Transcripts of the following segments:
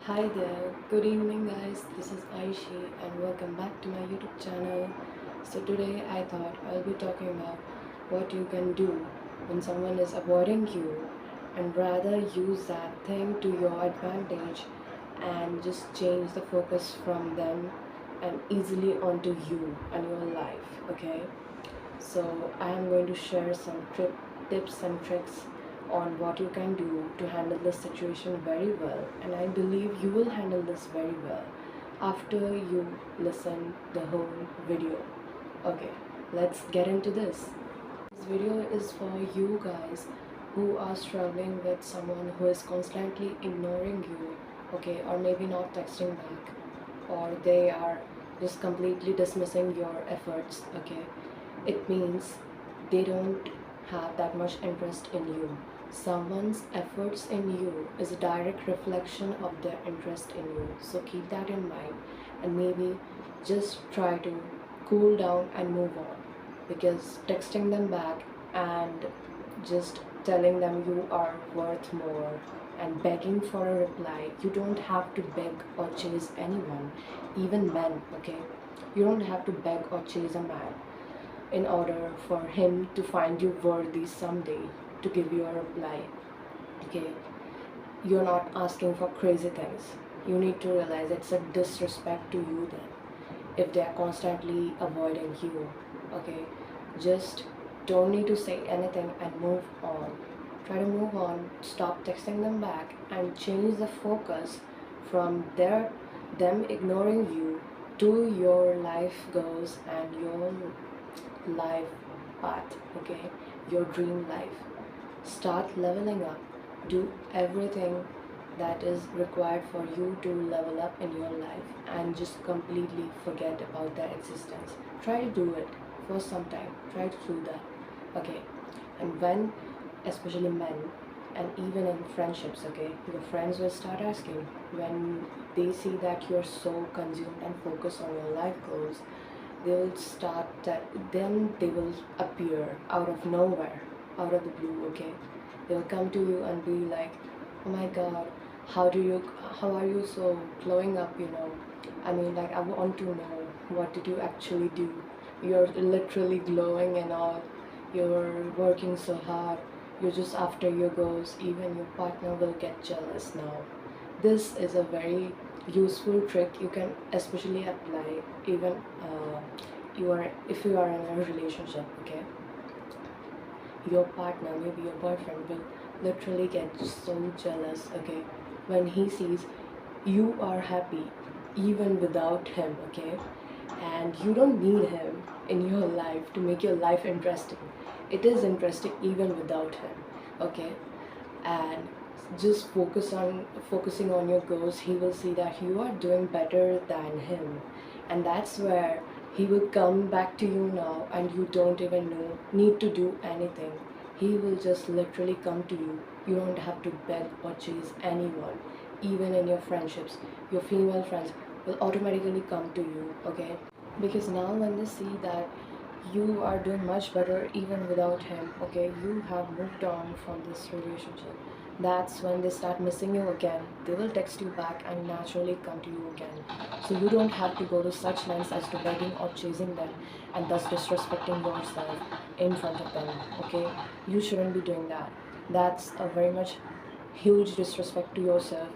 Hi there, good evening guys, this is Aishi and welcome back to my YouTube channel. So today I thought I'll be talking about what you can do when someone is avoiding you and rather use that thing to your advantage and just change the focus from them and easily onto you and your life, okay? So I am going to share some tips and tricks on what you can do to handle this situation very well, and I believe you will handle this very well after you listen the whole video. Okay, let's get into this. This video is for you guys who are struggling with someone who is constantly ignoring you, okay, or maybe not texting back, or they are just completely dismissing your efforts, okay. It means they don't have that much interest in you. Someone's efforts in you is a direct reflection of their interest in you. So keep that in mind and maybe just try to cool down and move on, because texting them back and just telling them you are worth more and begging for a reply, you don't have to beg or chase anyone, even men, okay. You don't have to beg or chase a man in order for him to find you worthy someday to give you a reply, okay. You're not asking for crazy things. You need to realize it's a disrespect to you then if they are constantly avoiding you, okay. Just don't need to say anything and move on. Try to move on, stop texting them back and change the focus from them ignoring you to your life goals and your life path, okay, your dream life. Start leveling up, do everything that is required for you to level up in your life and just completely forget about their existence. Try to do it for some time, try to do that, okay. And when, especially men and even in friendships, okay, your friends will start asking when they see that you're so consumed and focused on your life goals. They will start that, then they will appear out of nowhere, out of the blue, okay. They will come to you and be like, oh my god, how are you so glowing up, I mean, like, I want to know, what did you actually do? You're literally glowing and all, you're working so hard, you're just after your goals, even your partner will get jealous now. This is a very useful trick you can especially apply even if you are in a relationship, okay. Your partner, maybe your boyfriend, will literally get so jealous, okay, when he sees you are happy even without him, okay. And you don't need him in your life to make your life interesting. It is interesting even without him, okay. And just focusing on your goals, he will see that you are doing better than him, and that's where he will come back to you now, and you don't even need to do anything. He will just literally come to you. You don't have to beg or chase anyone. Even in your friendships, your female friends will automatically come to you, okay. Because now when they see that you are doing much better even without him, okay, you have moved on from this relationship, that's when they start missing you again. They will text you back and naturally come to you again. So you don't have to go to such lengths as to begging or chasing them and thus disrespecting yourself in front of them, okay. You shouldn't be doing that. That's a very much huge disrespect to yourself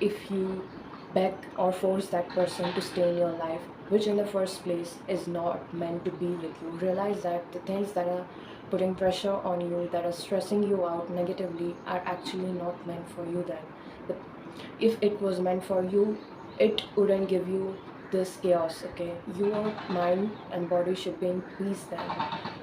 if you beg or force that person to stay in your life, which in the first place is not meant to be with you. Realize that the things that are putting pressure on you, that are stressing you out negatively, are actually not meant for you then. But if it was meant for you, it wouldn't give you this chaos, okay. Your mind and body should be in peace then,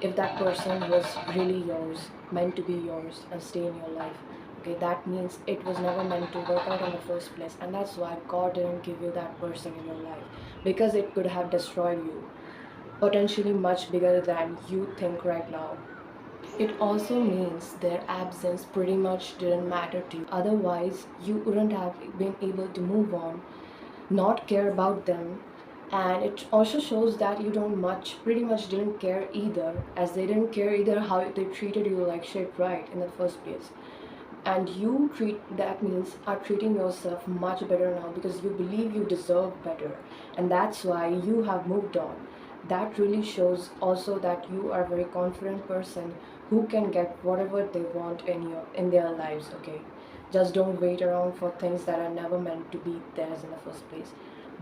if that person was really yours, meant to be yours and stay in your life, okay. That means it was never meant to work out in the first place, and that's why God didn't give you that person in your life, because it could have destroyed you, potentially much bigger than you think right now. It also means their absence pretty much didn't matter to you. Otherwise, you wouldn't have been able to move on, not care about them. And it also shows that you don't pretty much didn't care either, as they didn't care either how they treated you like shit right in the first place. and you treat that means are treating yourself much better now because you believe you deserve better, and that's why you have moved on. That really shows also that you are a very confident person who can get whatever they want in their lives. Okay, just don't wait around for things that are never meant to be theirs in the first place,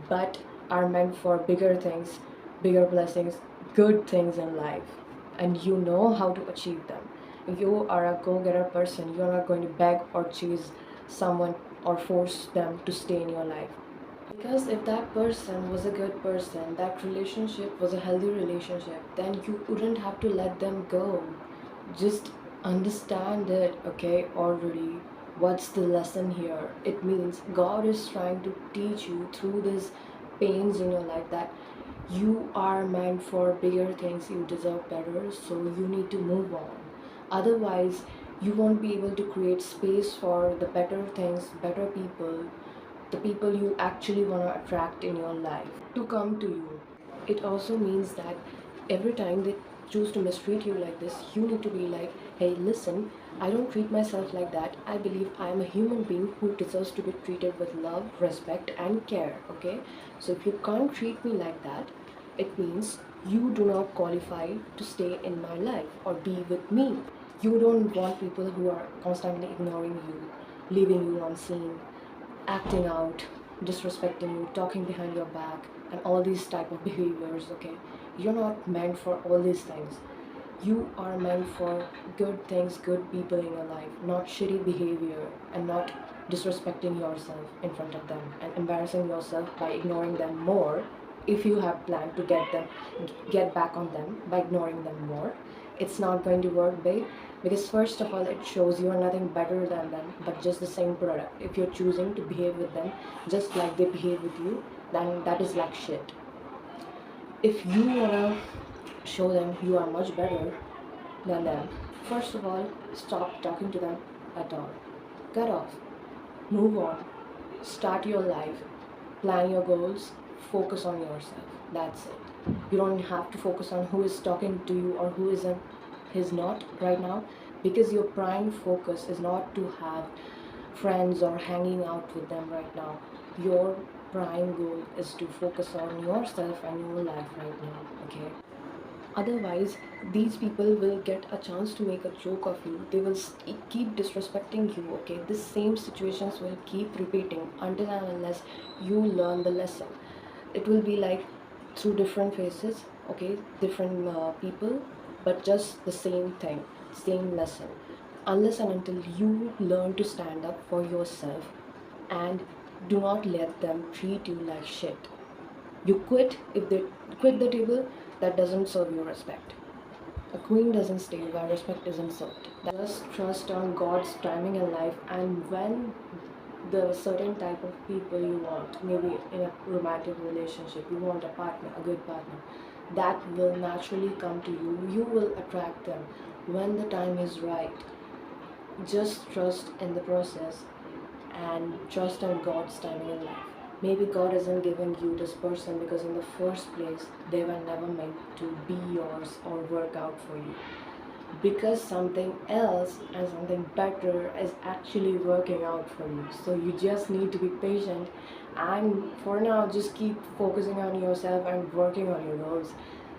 but are meant for bigger things, bigger blessings, good things in life, and you know how to achieve them. If you are a go-getter person, you're not going to beg or chase someone or force them to stay in your life. Because if that person was a good person, that relationship was a healthy relationship, then you wouldn't have to let them go. Just understand it, okay, already. What's the lesson here? It means God is trying to teach you through these pains in your life that you are meant for bigger things, you deserve better, so you need to move on. Otherwise, you won't be able to create space for the better things, better people, the people you actually want to attract in your life to come to you. It also means that every time they choose to mistreat you like this, you need to be like, hey, listen, I don't treat myself like that. I believe I am a human being who deserves to be treated with love, respect, and care. Okay? So if you can't treat me like that, it means you do not qualify to stay in my life or be with me. You don't want people who are constantly ignoring you, leaving you unseen, acting out, disrespecting you, talking behind your back, and all these type of behaviors. Okay, you're not meant for all these things. You are meant for good things, good people in your life, not shitty behavior, and not disrespecting yourself in front of them and embarrassing yourself by ignoring them more. If you have planned to get back on them by ignoring them more, it's not going to work, babe, because first of all it shows you are nothing better than them but just the same product. If you're choosing to behave with them just like they behave with you, then that is like shit. If you wanna show them you are much better than them, first of all, stop talking to them at all. Cut off. Move on. Start your life. Plan your goals. Focus on yourself. That's it. You don't have to focus on who is talking to you or who is not right now, because your prime focus is not to have friends or hanging out with them right now. Your prime goal is to focus on yourself and your life right now. Okay, otherwise these people will get a chance to make a joke of you. They will keep disrespecting you. Okay, the same situations will keep repeating until and unless you learn the lesson. It will be like through different faces, okay, different people, but just the same thing, same lesson, unless and until you learn to stand up for yourself and do not let them treat you like shit. You quit if they quit the table. That doesn't serve your respect. A queen doesn't stay where respect isn't served. Just trust on God's timing in life, and when the certain type of people you want, maybe in a romantic relationship, you want a partner, a good partner, that will naturally come to you. You will attract them when the time is right. Just trust in the process and trust in God's timing in life. Maybe God hasn't given you this person because in the first place they were never meant to be yours or work out for you. Because something else and something better is actually working out for you. So you just need to be patient, and for now just keep focusing on yourself and working on your goals,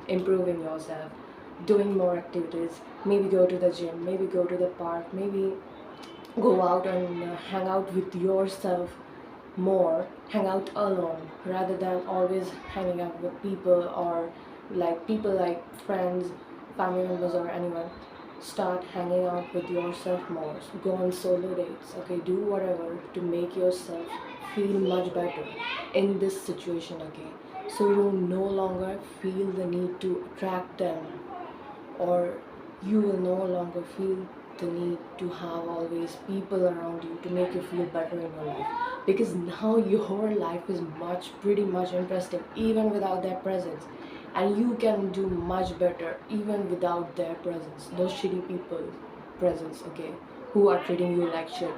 improving yourself, doing more activities. Maybe go to the gym, maybe go to the park, maybe go out and hang out with yourself more, hang out alone rather than always hanging out with people, or like people like friends, family members, or anyone. Start hanging out with yourself more. Go on solo dates. Okay, do whatever to make yourself feel much better in this situation. Okay, so you no longer feel the need to attract them, or you will no longer feel the need to have always people around you to make you feel better in your life, because now your life is pretty much interesting even without their presence, and you can do much better even without their presence, those shitty people presence. Okay, who are treating you like shit,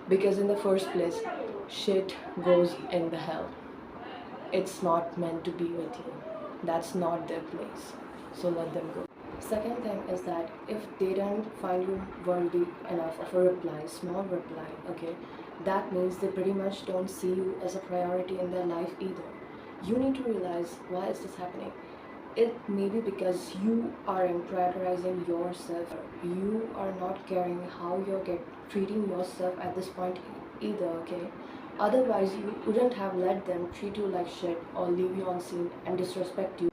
because in the first place shit goes in the hell. It's not meant to be with you. That's not their place, so let them go. Second thing is that if they don't find you worthy enough of a reply, small reply, okay, that means they pretty much don't see you as a priority in their life either. You need to realize, why is this happening? It may be because you aren't prioritizing yourself. You are not caring how you're treating yourself at this point either, okay? Otherwise, you wouldn't have let them treat you like shit or leave you on scene and disrespect you.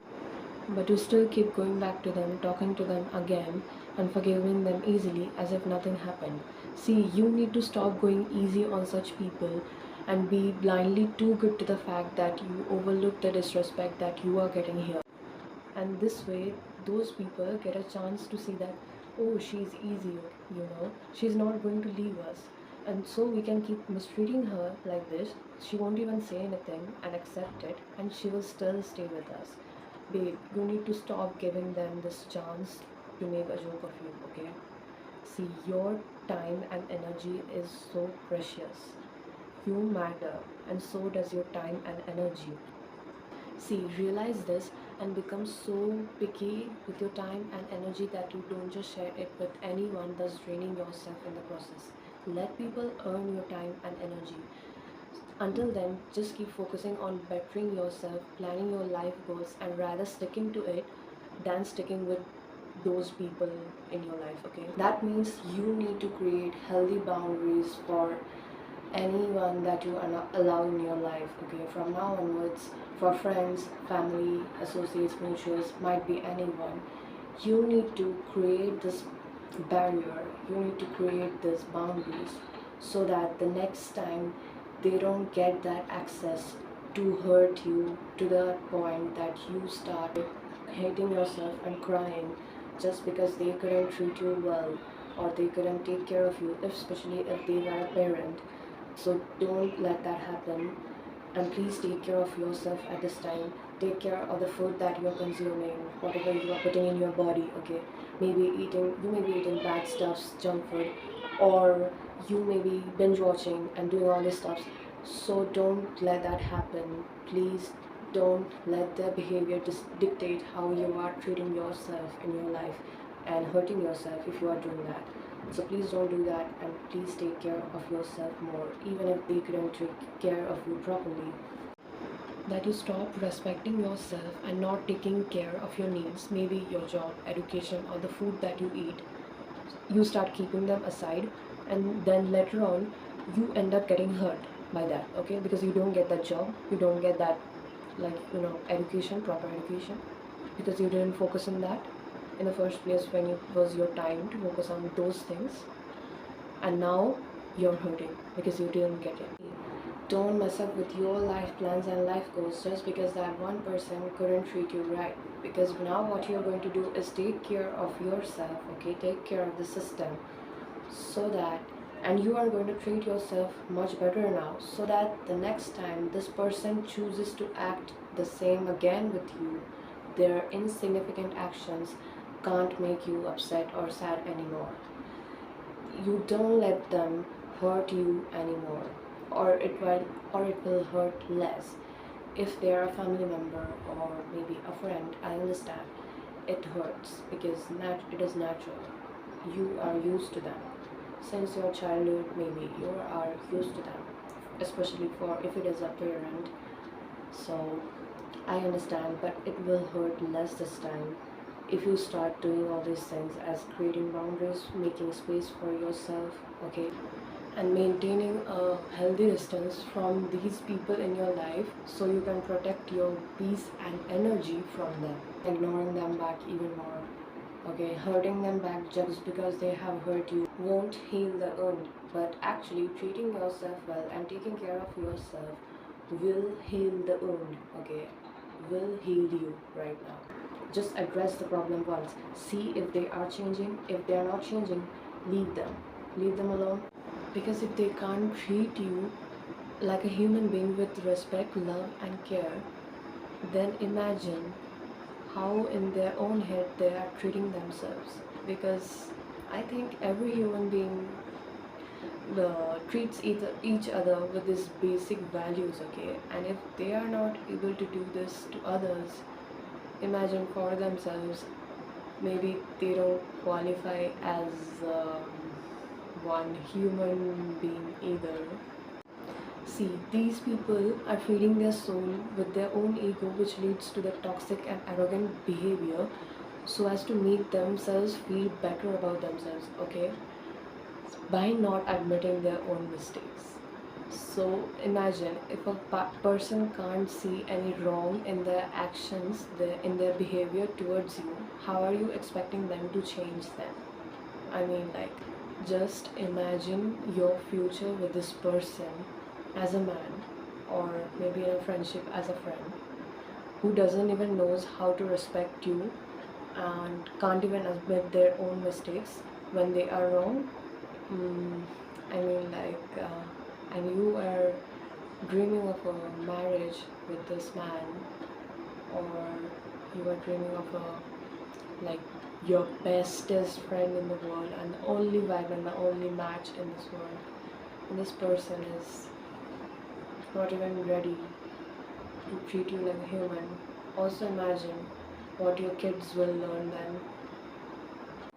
But you still keep going back to them, talking to them again, and forgiving them easily as if nothing happened. See, you need to stop going easy on such people and be blindly too good to the fact that you overlook the disrespect that you are getting here. And this way, those people get a chance to see that, oh, she's easy, she's not going to leave us. And so we can keep mistreating her like this. She won't even say anything and accept it, and she will still stay with us. Babe, you need to stop giving them this chance to make a joke of you, okay? See, your time and energy is so precious. You matter, and so does your time and energy. See, realize this and become so picky with your time and energy that you don't just share it with anyone, thus draining yourself in the process. Let people earn your time and energy. Until then, just keep focusing on bettering yourself, planning your life goals, and rather sticking to it than sticking with those people in your life, okay? That means you need to create healthy boundaries for anyone that you are not allow in your life, okay? From now onwards, for friends, family, associates, mutuals, might be anyone, you need to create this barrier, you need to create these boundaries so that the next time they don't get that access to hurt you to the point that you start hating yourself and crying just because they couldn't treat you well or they couldn't take care of you, especially if they were a parent. So don't let that happen, and please take care of yourself at this time. Take care of the food that you're consuming, whatever you are putting in your body, okay? You may be eating bad stuffs, junk food, or you may be binge watching and doing all this stuff. So don't let that happen. Please don't let their behavior dictate how you are treating yourself in your life and hurting yourself if you are doing that. So please don't do that, and please take care of yourself more, even if they couldn't take care of you properly. That you stop respecting yourself and not taking care of your needs, maybe your job, education, or the food that you eat. You start keeping them aside, and then later on, you end up getting hurt by that, okay? Because you don't get that job, you don't get that, education, proper education, because you didn't focus on that in the first place when it was your time to focus on those things, and now you're hurting because you didn't get it. Don't mess up with your life plans and life goals just because that one person couldn't treat you right. Because now what you're going to do is take care of yourself, okay? Take care of the system so that, and you are going to treat yourself much better now so that the next time this person chooses to act the same again with you, their insignificant actions can't make you upset or sad anymore. You don't let them hurt you anymore, or it will hurt less. If they are a family member or maybe a friend, I understand it hurts because it is natural. You are used to them since your childhood. Maybe you are used to them, especially for if it is a parent. So I understand, but it will hurt less this time if you start doing all these things as creating boundaries, making space for yourself, okay, and maintaining a healthy distance from these people in your life so you can protect your peace and energy from them. Ignoring them back even more, okay, hurting them back just because they have hurt you won't heal the wound, but actually treating yourself well and taking care of yourself will heal the wound, okay, will heal you right now. Just address the problem once. See if they are changing. If they are not changing, leave them. Leave them alone. Because if they can't treat you like a human being with respect, love, and care, then imagine how in their own head they are treating themselves. Because I think every human being treats each other with these basic values, okay? And if they are not able to do this to others, imagine for themselves, maybe they don't qualify as one human being either. See, these people are feeding their soul with their own ego, which leads to the toxic and arrogant behavior so as to make themselves feel better about themselves, okay? By not admitting their own mistakes. So imagine if a person can't see any wrong in their actions, in their behavior towards you, how are you expecting them to change them? I mean, like, just imagine your future with this person as a man, or maybe in a friendship as a friend, who doesn't even knows how to respect you and can't even admit their own mistakes when they are wrong. Mm, I mean, like, and you are dreaming of a marriage with this man, or you are dreaming of a, like, your bestest friend in the world and the only vibe and the only match in this world, and this person is not even ready to treat you like a human. Also imagine what your kids will learn then.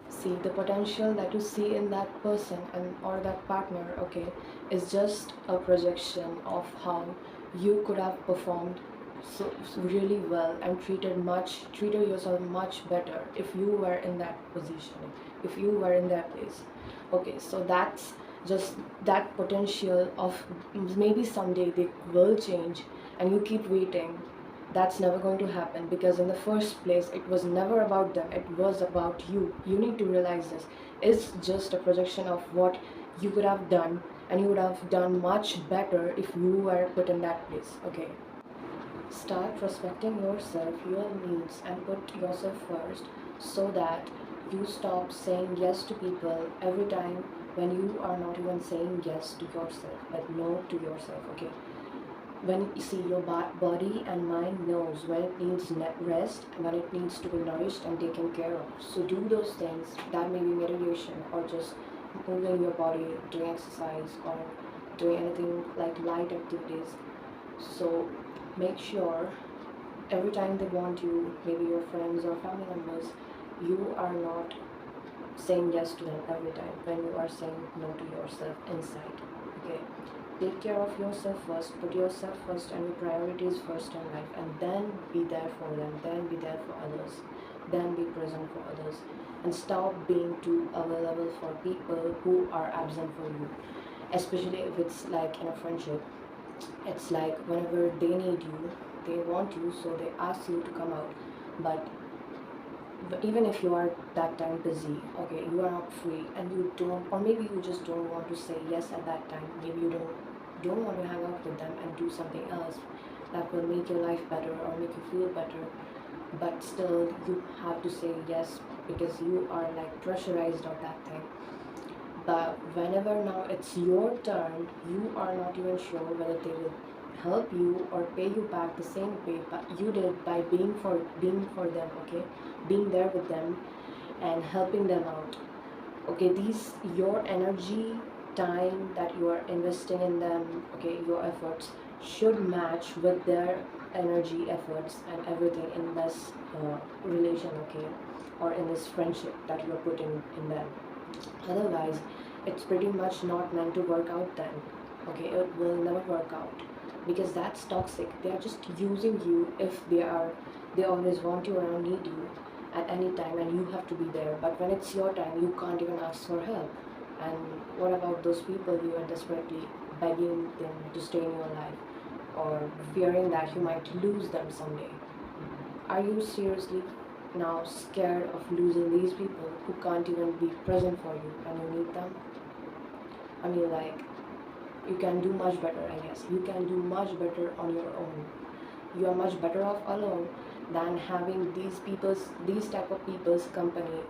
See, the potential that you see in that person and or that partner, okay, is just a projection of how you could have performed so really well and treated yourself much better if you were in that position, if you were in that place. Okay, so that's just that potential of maybe someday they will change, and you keep waiting. That's never going to happen, because in the first place it was never about them, it was about you. You need to realize this. It's just a projection of what you could have done, and you would have done much better if you were put in that place. Okay, start respecting yourself, your needs, and put yourself first, so that you stop saying yes to people every time when you are not even saying yes to yourself, but no to yourself. Okay, when you see your body and mind knows when it needs rest, when it needs to be nourished and taken care of. So do those things. That may be meditation, or just moving your body, doing exercise, or doing anything like light activities. So make sure every time they want you, maybe your friends or family members, you are not saying yes to them every time, when you are saying no to yourself inside. Okay, take care of yourself first, put yourself first and your priorities first in life, and then be there for them, then be there for others, then be present for others, and stop being too available for people who are absent for you. Especially if it's like in a friendship, it's like whenever they need you, they want you, so they ask you to come out. But even if you are that time busy, okay, you are not free, and you don't, or maybe you just don't want to say yes at that time, maybe you don't want to hang out with them and do something else that will make your life better or make you feel better, but still you have to say yes because you are like pressurized of that thing. But whenever now it's your turn, you are not even sure whether they will help you or pay you back the same way but you did by being for them, okay, being there with them and helping them out. Okay, these your energy, time that you are investing in them, okay, your efforts should match with their energy, efforts, and everything in this relation, okay, or in this friendship that you are putting in them. Otherwise, it's pretty much not meant to work out then. Okay, it will never work out, because that's toxic. They are just using you. If they always want you around, need you at any time, and you have to be there. But when it's your time, you can't even ask for help. And what about those people you are desperately begging them to stay in your life, or fearing that you might lose them someday? Are you seriously now scared of losing these people who can't even be present for you when you need them? I mean, like, you can do much better, I guess. You can do much better on your own. You are much better off alone than having these type of people's company.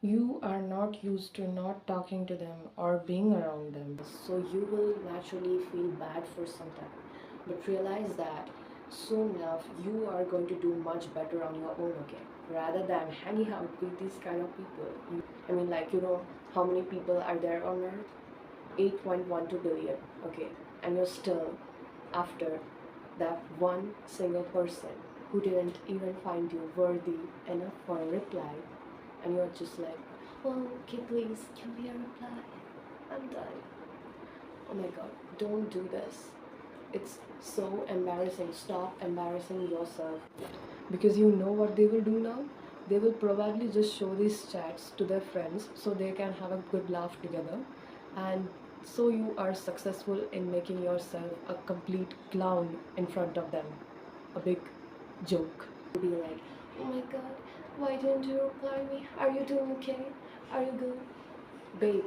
You are not used to not talking to them or being around them, so you will naturally feel bad for some time. But realize that soon enough you are going to do much better on your own, okay? Rather than hanging out with these kind of people. I mean, like, you know how many people are there on earth? 8.12 billion, okay? And you're still after that one single person who didn't even find you worthy enough for a reply. and you're just like, oh, okay, please give me a reply, I'm done. Oh my god, don't do this. It's so embarrassing. Stop embarrassing yourself. Because you know what they will do now? They will probably just show these chats to their friends so they can have a good laugh together. And so you are successful in making yourself a complete clown in front of them. A big joke. Be like, oh my god, why didn't you reply me? Are you doing okay? Are you good? Babe,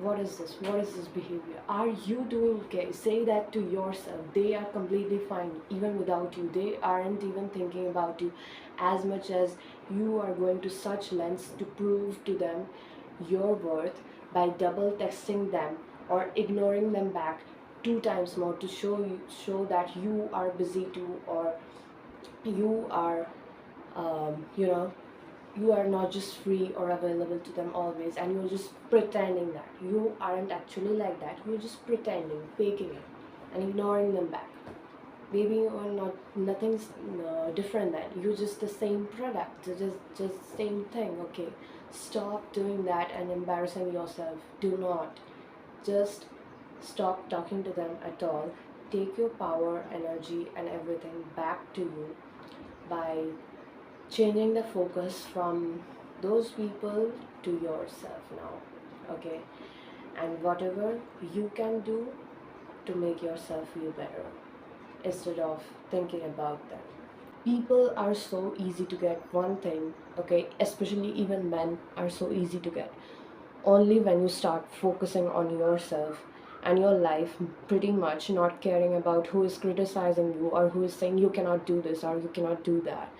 what is this? What is this behavior? Are you doing okay? Say that to yourself. They are completely fine even without you. They aren't even thinking about you as much as you are going to such lengths to prove to them your worth by double texting them or ignoring them back 2 times more to show that you are busy too, or you are you know, you are not just free or available to them always, and you're just pretending that you aren't actually like that. You're just pretending, faking it, and ignoring them back. Baby, you are not nothing's different. Then you're just the same product, just same thing. Okay, stop doing that and embarrassing yourself. Do not. Just stop talking to them at all. Take your power, energy, and everything back to you by changing the focus from those people to yourself now. Okay, and whatever you can do to make yourself feel better instead of thinking about them. People are so easy to get, one thing, okay, especially even men are so easy to get. Only when you start focusing on yourself and your life, pretty much not caring about who is criticizing you or who is saying you cannot do this or you cannot do that,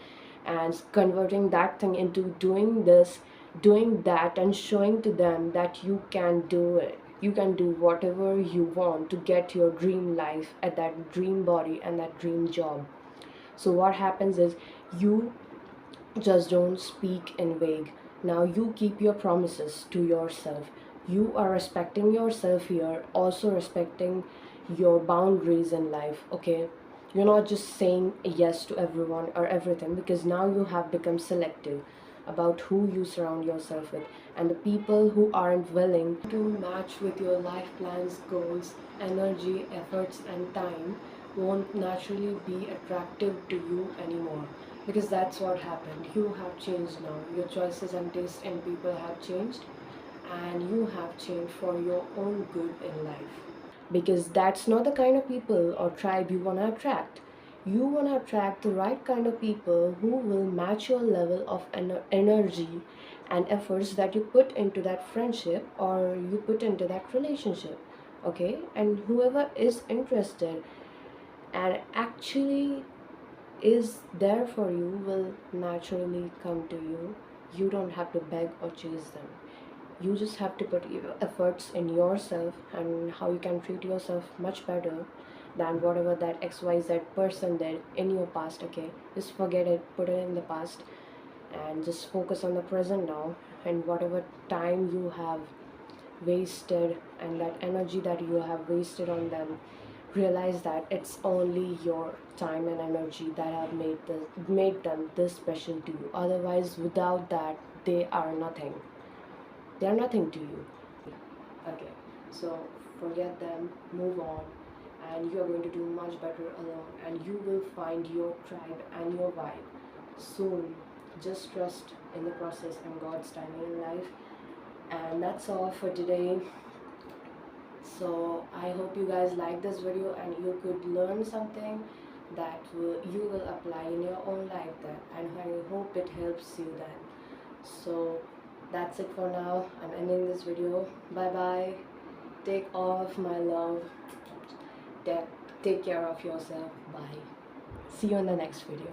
and converting that thing into doing this, doing that, and showing to them that you can do it. You can do whatever you want to get your dream life at that dream body and that dream job. So what happens is you just don't speak in vague. Now you keep your promises to yourself. You are respecting yourself here, also respecting your boundaries in life, okay? You're not just saying yes to everyone or everything, because now you have become selective about who you surround yourself with. And the people who aren't willing to match with your life plans, goals, energy, efforts, and time won't naturally be attractive to you anymore, because that's what happened. You have changed now. Your choices and taste in people have changed, and you have changed for your own good in life, because that's not the kind of people or tribe you want to attract. You want to attract the right kind of people who will match your level of energy and efforts that you put into that friendship or you put into that relationship, okay? And whoever is interested and actually is there for you will naturally come to you. You don't have to beg or chase them. You just have to put your efforts in yourself and how you can treat yourself much better than whatever that XYZ person did in your past, okay? Just forget it, put it in the past, and just focus on the present now. And whatever time you have wasted and that energy that you have wasted on them, realize that it's only your time and energy that have made them this special to you. Otherwise, without that, they are nothing. They are nothing to you. Okay, so forget them, move on, and you are going to do much better alone, and you will find your tribe and your vibe soon. Just trust in the process and God's timing in life. And that's all for today. So I hope you guys like this video and you could learn something that you will apply in your own life then, and I hope it helps you then. So that's it for now. I'm ending this video. Bye bye. Take off, my love. Take care of yourself. Bye. See you in the next video.